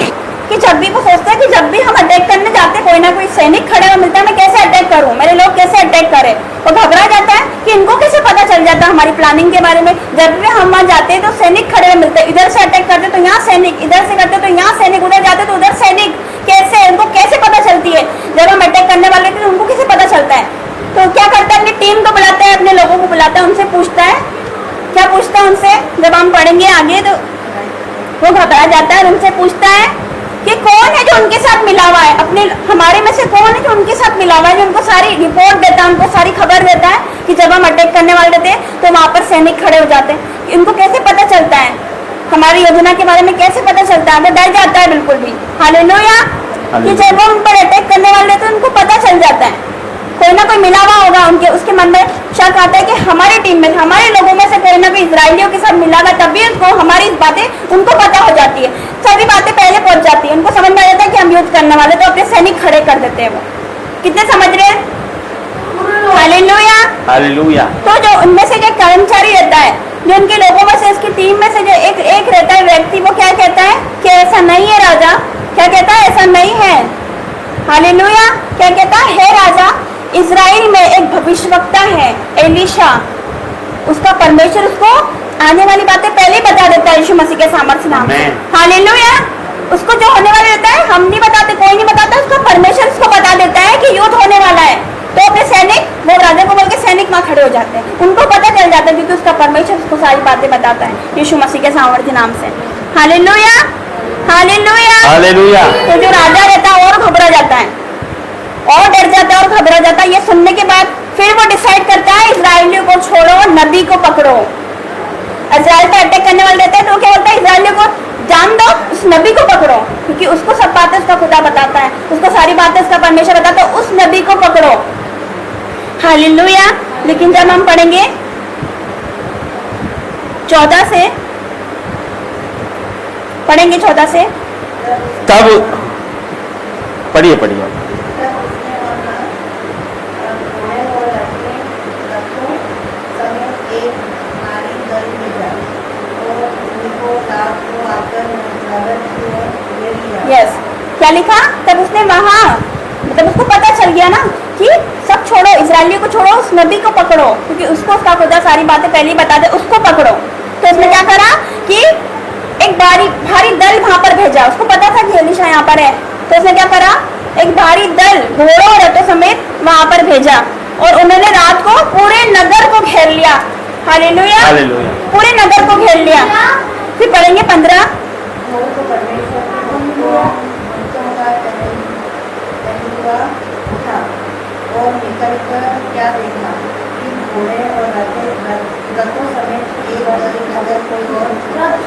कि जब भी वो सोचता है कि जब भी हम अटैक करने जाते कोई ना कोई सैनिक खड़े हुए मिलता है, मैं कैसे अटैक करूं, मेरे लोग कैसे अटैक करें। वो घबरा जाता है कि इनको कैसे पता चल जाता है हमारी प्लानिंग के बारे में। जब भी हम वहां जाते हैं तो सैनिक खड़े हुए मिलते हैं, इधर से अटैक करते तो यहाँ सैनिक, इधर से करते तो यहाँ सैनिक, उधर जाते तो उधर सैनिक। कैसे उनको कैसे पता चलती है? जब हम अटैक करने वाले थे तो उनको कैसे पता चलता है? तो क्या करता है, अपनी टीम को बुलाता है, अपने लोगों को बुलाता है, उनसे पूछता है। क्या पूछता है उनसे? जब हम पढ़ेंगे आगे तो वो घबरा जाता है और उनसे पूछता है कि कौन है जो उनके साथ मिला हुआ है, अपने हमारे में से कौन है जो उनके साथ मिला हुआ है, जो उनको सारी रिपोर्ट देता है, उनको सारी खबर देता है कि जब हम अटैक करने वाले थे तो वहां पर सैनिक खड़े हो जाते हैं। इनको कैसे पता चलता है? हमारी योजना के बारे में कैसे पता चलता है? वो डर जाता है बिल्कुल भी। हालेलुया। कि जब वो उन पर अटैक करने वाले थे उनको पता चल जाता है, कोई ना कोई मिला हुआ होगा। उनके उसके मन में शक आता है कि हमारी टीम में, हमारे लोगों में से कोई ना कोई इजराइलियों के साथ मिला हुआ, तभी उनको हमारी बातें उनको पता हो जाती है, सभी बातें पहले पहुंच जाती है, उनको समझ में आ जाता है कि हम युद्ध करने वाले, तो अपने सैनिक खड़े कर देते हैं। वो कितने समझ रहे हैं? हालेलुया। हालेलुया। तो जो उनमें से जो कर्मचारी रहता है, जो उनके लोगों में से, उसकी टीम में से जो एक रहता है व्यक्ति, वो क्या कहता है कि ऐसा नहीं है राजा। क्या कहता है? ऐसा नहीं है। हालेलुया। क्या कहता है राजा? इजराइल में एक भविष्यवक्ता है एलिशा, उसका परमेश्वर उसको आने वाली बातें पहले ही बता देता है यीशु मसीह के सामर्थ्य नाम से। हालेलुया। उसको जो होने वाला रहता है हम नहीं बताते, कोई नहीं बताता, उसका परमेश्वर उसको बता देता है कि युद्ध होने वाला है। तो अपने सैनिक, वो राजा को बोल के सैनिक वहाँ खड़े हो जाते हैं। उनको पता चल जाता है क्योंकि उसका परमेश्वर उसको सारी बातें बताता है यीशु मसीह के सामर्थ्य नाम से। Hallelujah, hallelujah, hallelujah. तो जो राजा रहता है और घबरा जाता है, और डर जाता है और घबरा जाता है। ये सुनने के बाद फिर वो डिसाइड करता है इजराइलियों को छोड़ो, नबी को पकड़ो। इजराइल पे अटैक करने वाले रहते हैं तो क्या बोलता है, इजराइलियों को जान दो, उस नबी को पकड़ो, क्योंकि उसको सब बातें उसका खुदा बताता है, उसको सारी बातें उसका परमेश्वर बताता है, उस नबी को पकड़ो। हालेलुया। लेकिन जब हम पढ़ेंगे 14 से, पढ़ेंगे 14 से, तब पढ़िए पढ़िए। यस, क्या लिखा, तब उसने वहां, मतलब उसको पता चल गया ना कि सब छोड़ो, इजरायलियों को छोड़ो, उस नबी को पकड़ो, क्योंकि उसको उसका खुदा सारी बातें पहले ही बता दे, उसको पकड़ो। तो उसने क्या करा कि एक भारी दल वहां पर भेजा। उसको पता था कि एलीशा यहाँ पर है, तो उसने क्या करा, एक भारी दल घोड़ों और रथों समेत वहां पर भेजा, और उन्होंने रात को पूरे नगर को घेर लिया। Hallelujah, hallelujah. पूरे नगर को घेर लिया। फिर पढ़ेंगे 15। और निकलकर क्या देखा कि घोड़े और रथों समेत एक बड़ी नगर कोई और नगर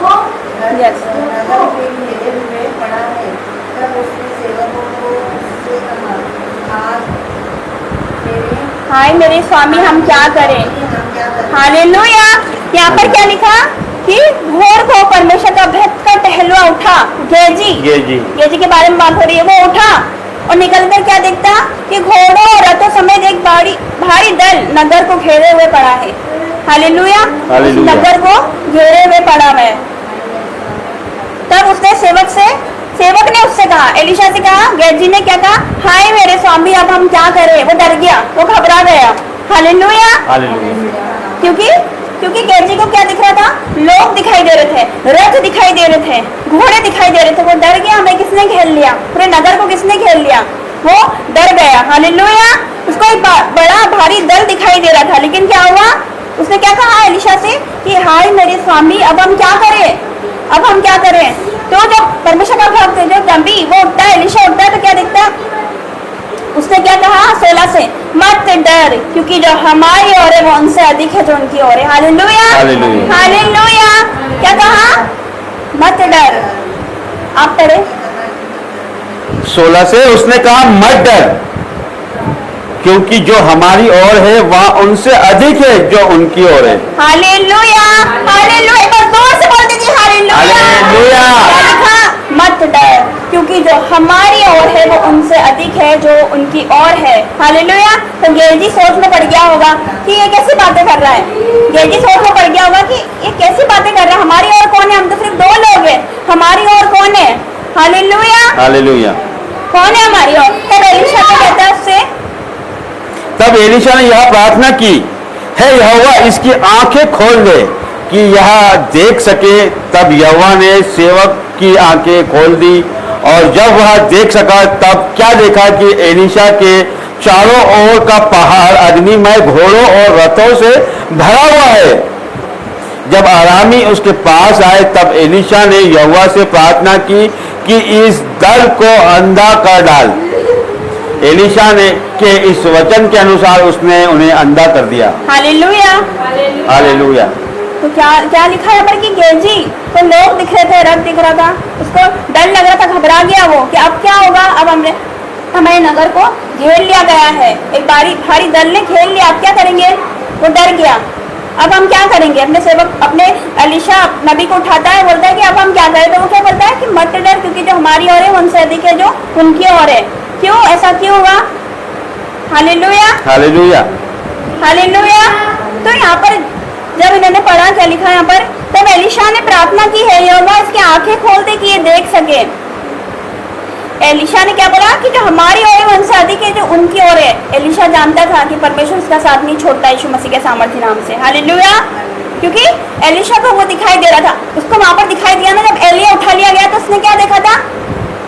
के घेरे हुए पड़ा है। तब उसने सेवकों को उससे कहा, हाय मेरे स्वामी, हम क्या करें। हम क्या करें। हालेलुया। यहाँ पर क्या लिखा कि घोर को परमेश्वर का भक्त का टहलुआ उठा, गेजी के बारे में बात हो रही है, वो उठा और निकलकर क्या देखता कि घोड़ों और रथों समेत एक भारी दल नगर को घेरे हुए पड़ा है। हालेलुया, नगर को घेरे हुए पड़ा है। तब उसने सेवक ने उससे कहा, एलीशा से कहा, गेजी ने क्या कहा, हाय मेरे स्वामी, अब हम क्या करें। वो डर गया, वो घबरा गया। हालेलुया, क्योंकि गेजी को क्या दिख रहा था, लोग दिखाई दे रहे थे, रथ दिखाई दे रहे थे, घोड़े दिखाई दे रहे थे। वो डर गया, हमें किसने घेर लिया, पूरे नगर को किसने घेर लिया, वो डर गया। हालेलुया। उसको एक बड़ा भारी दल दिखाई दे रहा था, लेकिन क्या हुआ, उसने क्या कहा एलीशा से कि हाय मेरे स्वामी, अब हम क्या करें, अब हम क्या करें। तो जब परमेश्वर का भक्त, जो नबी, वो उठता है, एलीशा उठता है, तो क्या दिखता है, उसने क्या कहा 16 से, मत डर, क्योंकि जो हमारी ओर है वो उनसे अधिक है जो उनकी ओर है। Hallelujah, hallelujah. क्या कहा, मत डर। आप पढ़े 16 से, उसने कहा मत डर, क्योंकि जो हमारी ओर है वह उनसे अधिक है जो उनकी ओर है। Hallelujah, hallelujah. एक बार जोर से बोल दीजिए हालेलुया। हालेलुया। क्या लिखा, मत डर, क्योंकि जो हमारी ओर है वो उनसे अधिक है जो उनकी ओर है। हालेलुया। तो गेजी सोच में पड़ गया होगा कि ये कैसी बातें कर रहा है, गेजी सोच में पड़ गया होगा कि ये कैसी बातें कर रहा है, हमारी ओर कौन है, हम तो सिर्फ 2 लोग हैं, हमारी ओर कौन है। Hallelujah, hallelujah. कौन है हमारी ओर। तब एलीशा को कहता है उससे, तब एलीशा ने यह प्रार्थना की, हे यहोवा, इसकी आंखें खोल दे कि यह देख सके। तब यहोवा ने सेवक की आंखें खोल दी, और जब वह देख सका तब क्या देखा कि एलीशा के चारों ओर का पहाड़ अग्निमय घोड़ों और रथों से भरा हुआ है। जब आरामी उसके पास आए तब एलीशा ने यहोवा से प्रार्थना की कि इस दल को अंधा कर डाल। एलीशा ने के इस वचन के अनुसार उसने उन्हें अंधा कर दिया। Hallelujah, hallelujah. तो क्या लिखा है पर कि गेजी को लोग दिख रहे थे, रथ दिख रहा था, उसको डर लग रहा था, घबरा गया वो कि अब क्या होगा, अब हमारे नगर को घेर लिया गया है, एक भारी दल ने घेर लिया, अब क्या करेंगे। वो डर गया, अब हम क्या करेंगे। अपने सेवक, अपने एलीशा नबी को उठाता है, बोलता है कि अब हम क्या करें। तो वो क्या बोलता है कि मत डर, क्योंकि जो हमारी ओर है उनसे अधिक है जो उनकी ओर है। क्यों, ऐसा क्यों हुआ। Hallelujah, hallelujah. हालेलुया। तो यहाँ पर जब इन्होंने पढ़ा, क्या लिखा यहाँ पर, तब एलीशा ने प्रार्थना की, है यहोवा इसकी आंखें खोल दे कि ये देख सके। एलीशा ने क्या बोला कि जो हमारी ओर है वो उनसे अधिक है जो उनकी ओर है। एलीशा जानता था कि परमेश्वर उसका साथ नहीं छोड़ता यीशु मसीह के सामर्थ्य नाम से। हालेलुया। क्योंकि एलीशा को वो दिखाई दे रहा था, उसको वहां पर दिखाई दिया ना, जब एलिया उठा लिया गया तो उसने क्या देखा था,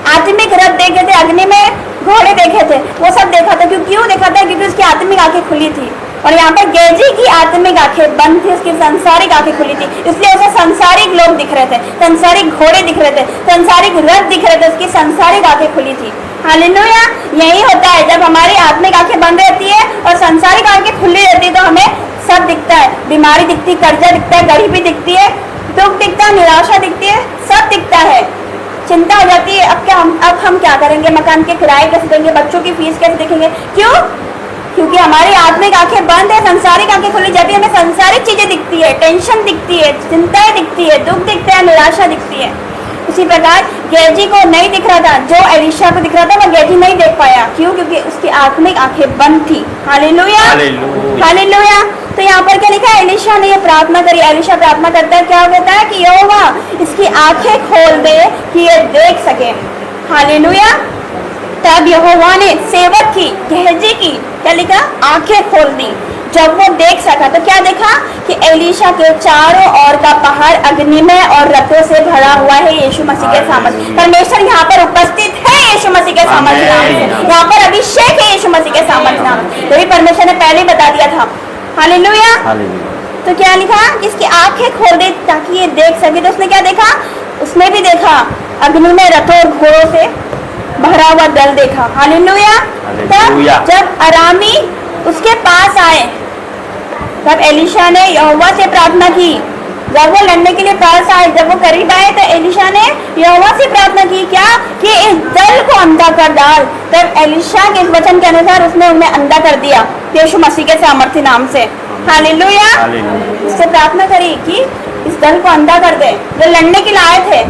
आत्मिक रथ देखे थे, अग्नि में घोड़े देखे थे, वो सब देखा था। क्यों देखा था? क्योंकि उसकी आत्मिक आंखें खुली थी। और यहाँ पर गेजी की आत्मिक आंखें बंद थी, उसकी सांसारिक आंखें खुली थी, इसलिए उसे सांसारिक लोग दिख रहे थे, सांसारिक घोड़े दिख रहे थे, सांसारिक रथ दिख रहे थे, उसकी सांसारिक आंखें खुली थी। हालेलुया। यही होता है जब हमारी आत्मिक आंखें बंद रहती है और सांसारिक आंखें खुली रहती है, तो हमें सब दिखता है। बीमारी दिखती, कर्जा दिखता है, गरीबी दिखती है, दुख दिखता है, निराशा दिखती है, सब दिखता है। चिंता हो जाती है, अब हम क्या करेंगे, मकान के किराए कैसे देंगे, बच्चों की फीस कैसे देखेंगे। क्यों? क्योंकि हमारी आत्मिक आंखें बंद है, संसारिक आंखें खुली। जब भी हमें संसारिक चीजें दिखती है, टेंशन दिखती है, चिंताएं दिखती है, दुख दिखता है, निराशा दिखती है। उसी प्रकार गेजी को नहीं दिख रहा था, जो एलिशा को दिख रहा था वो गेजी नहीं देख पाया। क्यों? क्योंकि उसकी आत्मिक आंखें बंद थी। Hallelujah, hallelujah. तो यहाँ पर क्या लिखा है? एलिशा ने ये प्रार्थना करी। एलिशा प्रार्थना करता है, क्या कहता है कि यहोवा इसकी आंखें खोल दे कि ये देख सके। हालेलुया। तब यहोवा ने सेवक की गेहजी की क्या लिखा? आंखें खोल दी। जब वो देख सका तो क्या देखा कि एलिशा के चारों ओर का पहाड़ अग्निमय और रथों से भरा हुआ है। यीशु मसीह के सामर्थ्य, परमेश्वर यहाँ पर उपस्थित है। यीशु मसीह के सामर्थ्य नाम से यहाँ पर अभिषेक है। यीशु मसीह के सामर्थ्य नाम से, यही परमेश्वर ने पहले बता दिया था। हालेलुया। तो क्या लिखा? इसकी आंखें खोल दे ताकि ये देख सके। तो उसने क्या देखा? उसने भी देखा अग्निमय रथों और घोड़ों से भरा हुआ दल देखा। हालेलुया। तब जब अरामी उसके पास आए, तब एलिशा ने यहोवा से प्रार्थना की। जब वो लड़ने के लिए पास आए, जब वो करीब आए, तो एलिशा ने यहोवा से प्रार्थना की क्या? कि इस दल को अंधा कर डाल। तब एलिशा के इस वचन के अनुसार उसने उन्हें अंधा कर दिया, यीशु मसीह के सामर्थ्य नाम से। हालेलुया। उससे प्रार्थना करी कि इस दल को अंधा कर दे। जो लड़ने के लिए आए थे,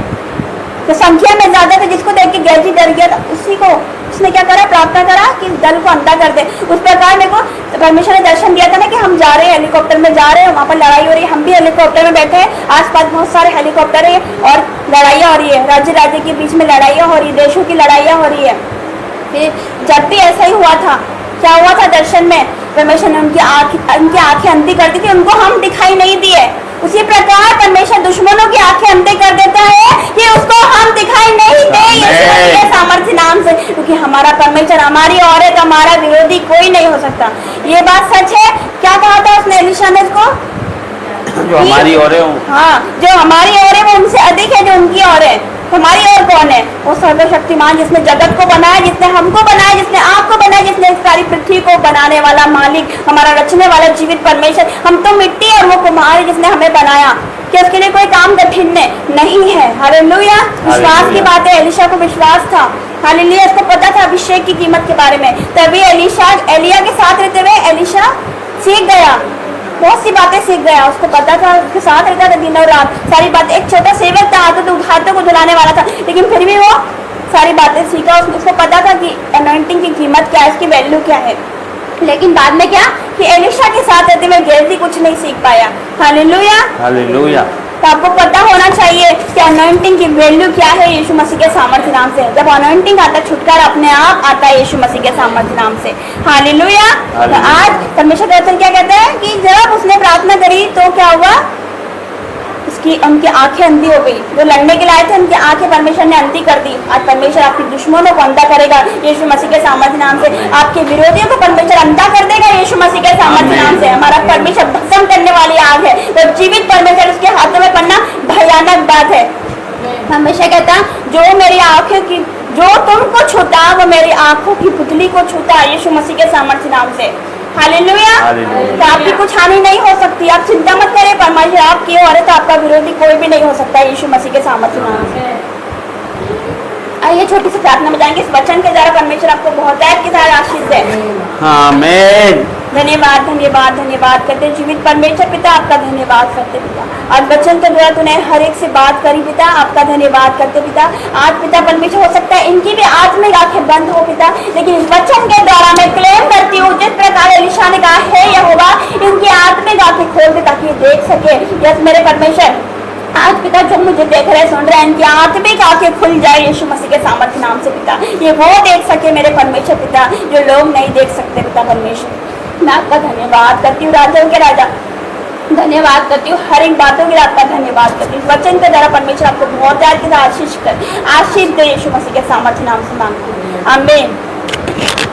तो संख्या में ज्यादा थे, जिसको देख के गेजी डर गया था, उसी को उसने क्या करा? प्रार्थना करा कि इस दल को अंधा कर दे। उस प्रकार मेरे को तो परमेश्वर ने दर्शन दिया था ना कि हम जा रहे हैं, हेलीकॉप्टर में जा रहे हैं, वहाँ पर लड़ाई हो रही है, हम भी हेलीकॉप्टर में बैठे हैं, आसपास बहुत सारे हेलीकॉप्टर है और लड़ाइयाँ हो रही है, राज्य के बीच में लड़ाइयाँ हो रही है, देशों की लड़ाइयाँ हो रही है। फिर जब भी ऐसा ही हुआ था, क्या हुआ था? दर्शन में परमेश्वर ने उनकी आंखें अंधी कर दी थी, उनको हम दिखाई नहीं दिए। उसी प्रकार परमेश्वर दुश्मनों की आंखें अंधे कर देता है कि उसको हम दिखाई नहीं दे यीशु मसीह के सामर्थ्य नाम से। क्योंकि हमारा परमेश्वर हमारी और है, तो हमारा विरोधी कोई नहीं हो सकता। ये बात सच है। क्या कहा था उसने एलिशा ने उसको? जो हमारी और है, हाँ, जो हमारी और है वो उनसे अधिक है जो उनकी और है। हमारी और कौन है? वो सर्वशक्तिमान, जिसने जगत को बनाया, जिसने हमको बनाया, जिसने आपको बनाया, जिसने इस सारी पृथ्वी को बनाने वाला मालिक, हमारा रचने वाला जीवित परमेश्वर। हम तो मिट्टी और वो कुम्हार, जिसने हमें बनाया। कि उसके लिए कोई काम कठिन नहीं है। हालेलुया। विश्वास की बात है। एलिशा को विश्वास था। हालेलुया। उसको पता था अभिषेक की कीमत के बारे में। तभी एलिया के साथ रहते हुए एलिशा सीख गया, बहुत सी बातें सीख गया। उसको पता था, उसके साथ रहता था दिन और रात, सारी बातें। एक छोटा सेवक था, हाथों को धुलाने वाला था, लेकिन फिर भी वो सारी बातें सीखा। उसको पता था कि अनॉइंटिंग की कीमत क्या है, इसकी वैल्यू क्या है। लेकिन बाद में क्या कि एलिशा के साथ रहते हुए गेहजी कुछ नहीं सीख पाया। Hallelujah, hallelujah. तो आपको पता होना चाहिए कि अनॉइंटिंग की वैल्यू क्या है यीशु मसीह के सामर्थ्य नाम से। जब अनॉइंटिंग आता है, छुटकारा अपने आप आता है यीशु मसीह के सामर्थ्य नाम से। हालेलुया। तो आज परमेश्वर दर्शन क्या कहते हैं कि जब उसने प्रार्थना करी तो क्या हुआ? उनकी आंखें अंधी हो गई। जो लड़ने के लिए आए थे उनकी आंखें परमेश्वर ने अंधी कर दी। आज परमेश्वर आपके दुश्मनों को अंधा करेगा यीशु मसीह के सामर्थ्य नाम से। आपके विरोधियों को परमेश्वर अंधा कर देगा यीशु मसीह के सामर्थ्य नाम से। हमारा परमेश्वर भस्म करने वाली आग है, तो जीवित परमेश्वर उसके हाथों में पड़ना भयानक बात है। हमेशा कहता जो मेरी आंखों की, जो तुमको छूता वो मेरी आंखों की पुतली को छूता यीशु मसीह के सामर्थ्य नाम से। हालेलुया। तो आपकी कुछ हानि नहीं हो सकती। आप चिंता मत करें, परमेश्वर आपकी और है, तो आपका विरोधी कोई भी नहीं हो सकता यीशु मसीह के सामर्थ्य नाम से। आइए छोटी सी प्रार्थना में जाएंगे। इस वचन के द्वारा परमेश्वर आपको बहुत के साथ आशीष दे। आमीन। धन्यवाद धन्यवाद धन्यवाद करते जीवित परमेश्वर पिता, आपका धन्यवाद करते पिता। आज वचन के द्वारा तूने हर एक से बात करी पिता, आपका धन्यवाद करते पिता। आज पिता परमेश्वर हो सकता है इनकी भी आत्मिक आंखें बंद हो पिता, लेकिन इस वचन के द्वारा मैं क्लेम करती हूँ जिस प्रकार एलिशा ने कहा है यहोवा इनकी आत्मिक आंखें खोल दे ताकि देख सके। यस मेरे परमेश्वर, आज पिता जो मुझे देख रहे सुन रहे हैं इनकी आत्मिक आंखें खुल जाए यीशु मसीह के सामर्थ्य नाम से पिता। ये वो देख सके मेरे परमेश्वर पिता जो लोग नहीं देख सकते पिता परमेश्वर। मैं आपका धन्यवाद करती हूँ राजाओं के राजा, धन्यवाद करती हूँ हर एक बातों के लिए आपका धन्यवाद करती हूँ। वचन के द्वारा परमेश्वर आपको बहुत आशीष दे यीशु मसीह के सामर्थ्य नाम से मांगती हूँ। आमीन। करेंगे।